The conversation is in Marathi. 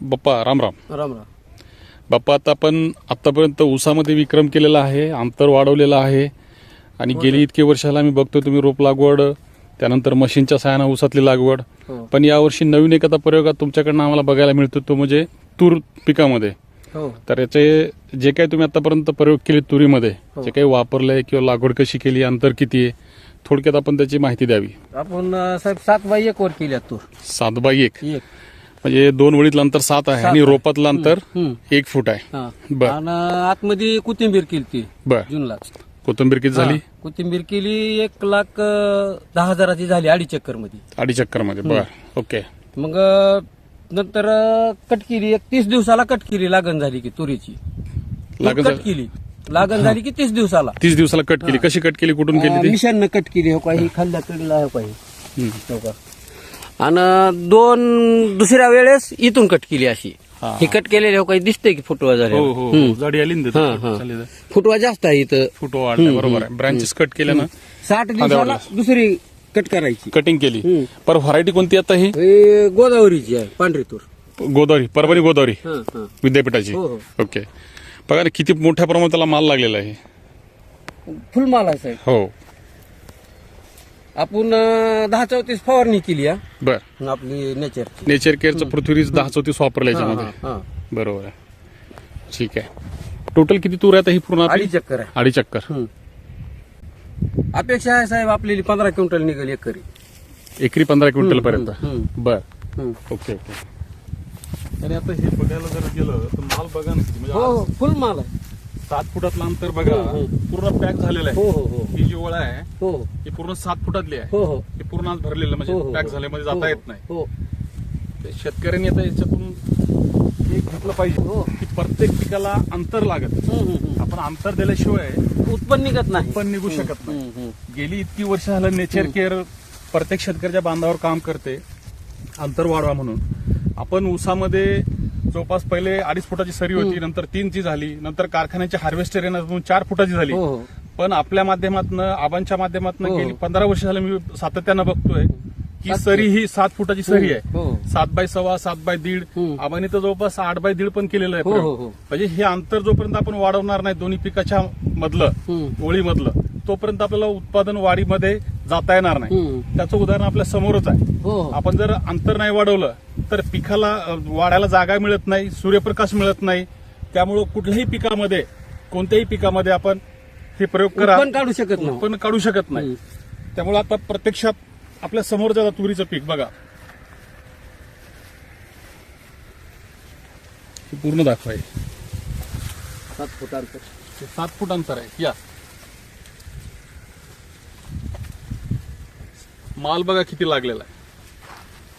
बाप्पा राम राम. राम राम. बाप्पा, आता आपण आतापर्यंत ऊसामध्ये विक्रम केलेला आहे, अंतर वाढवलेलं आहे आणि गेली इतके वर्षाला मी बघतो तुम्ही रोप लागवड, त्यानंतर मशीनच्या सहाय्यानं ऊसातली लागवड. पण यावर्षी नवीन एखादा प्रयोग तुमच्याकडनं आम्हाला बघायला मिळतो, तो म्हणजे तूर पिकामध्ये. तर याचे जे काही तुम्ही आतापर्यंत प्रयोग केले तुरीमध्ये, जे काही वापरलंय किंवा लागवड कशी केली, अंतर किती आहे, थोडक्यात आपण त्याची माहिती द्यावी. आपण साहेब 7x1 वर केल्या तूर. 7x1 म्हणजे 2 ओळीतलं अंतर 7 आहे आणि रोपातलं अंतर 1 फूट आहे. बर. आणि आतमध्ये कोथिंबीर केली ती बर. जूनलाच. कोथिंबीर किती झाली? कोथिंबीर केली 1,10,000ची झाली 2.5 चक्कर मध्ये. 2.5 चक्कर मध्ये. बर. ओके. मग नंतर कट केली 30 दिवसाला कट केली, लागण झाली की तुरीची कट केली, लागण झाली की 30 दिवसाला. 30 दिवसाला कट केली. कशी कट केली, कुठून केली ती? मिशननं कट केली. हो काही खाल्ल्या कडला हो काही. आणि दुसऱ्या वेळेस इथून कट केली अशी. ही कट केलेली हो काही दिसतंय की फुटवा झाले. जाडी आली ना, फुटवा जास्त आहे इथं. फुटवा वाढला. बरोबर आहे. ब्रांचेस कट केल्या ना. 60 दिवसाला दुसरी कट करायची. कटिंग केली. पर व्हरायटी कोणती आता ही? गोदावरीची आहे, पांढरी तूर. गोदावरी, परभणी गोदावरी विद्यापीठाची. हो. ओके. बघा ना किती मोठ्या प्रमाणात त्याला माल लागलेला आहे. फुल माल आहे साहेब. हो. आपण 10-34 फवारणी केली. बर. आपली नेचर केअरचं पृथ्वीज 10-34 वापरलं याच्यामध्ये. बरोबर आहे. ठीक आहे. टोटल किती तूर आहे ही पूर्ण? 2.5 चक्कर आहे. 2.5 चक्कर. अपेक्षा आहे साहेब आपल्याला 15 क्विंटल निघेल एकरी. एकरी 15 क्विंटल पर्यंत. बर. Okay okay. आणि आता हे बघायला जर गेलं तर माल बघा ना किती, म्हणजे फुल माल आहे. 7 फुटातलं अंतर बघा, पूर्ण पॅक झालेलं आहे. ही जी ओळ आहे ही पूर्ण 7 फुटातली आहे. हे पूर्ण आज भरलेलं म्हणजे पॅक झाल्यामध्ये जाता येत नाही. शेतकऱ्यांनी आता याच्यातून एक घेतलं पाहिजे की प्रत्येक पिकाला अंतर लागत. आपण अंतर दिल्याशिवाय उत्पन्न निघत नाही, उत्पन्न निघू शकत नाही. गेली इतकी वर्ष झालं नेचर केअर प्रत्येक शेतकऱ्याच्या बांधावर काम करते अंतर वाढवा म्हणून. आपण ऊसामध्ये जवळपास पहिले 2.5 फुटाची सरी होती, नंतर 3ची झाली, नंतर कारखान्याची हार्वेस्टर येण्यातून 4 फुटाची झाली. पण आपल्या माध्यमातून, आबांच्या माध्यमातून गेली 15 वर्ष झालं मी सातत्यानं बघतोय की सरी ही 7 फुटाची सरी आहे. 7x1.25, 7x1.5. आबांनी तर जवळपास 8x1.5 पण केलेलं आहे. म्हणजे हे अंतर जोपर्यंत आपण वाढवणार नाही दोन्ही पिकाच्या मधलं, ओळीमधलं, तोपर्यंत आपल्याला उत्पादन वाढीमध्ये जाता येणार नाही. त्याचं उदाहरण आपल्या समोरच आहे. आपण जर अंतर नाही वाढवलं तर पिकाला वाढायला जागा मिळत नाही, सूर्यप्रकाश मिळत नाही. त्यामुळं कुठल्याही पिकामध्ये, कोणत्याही पिकामध्ये आपण हे प्रयोग करा, उत्पन्न काढू शकत नाही. त्यामुळे आता प्रत्यक्षात आपल्या समोर जाता तुरीचं पीक बघा, पूर्ण दाखवाय. 7 फूट अंतर. 7 फूट अंतर आहे. या माल बघा किती लागलेला आहे.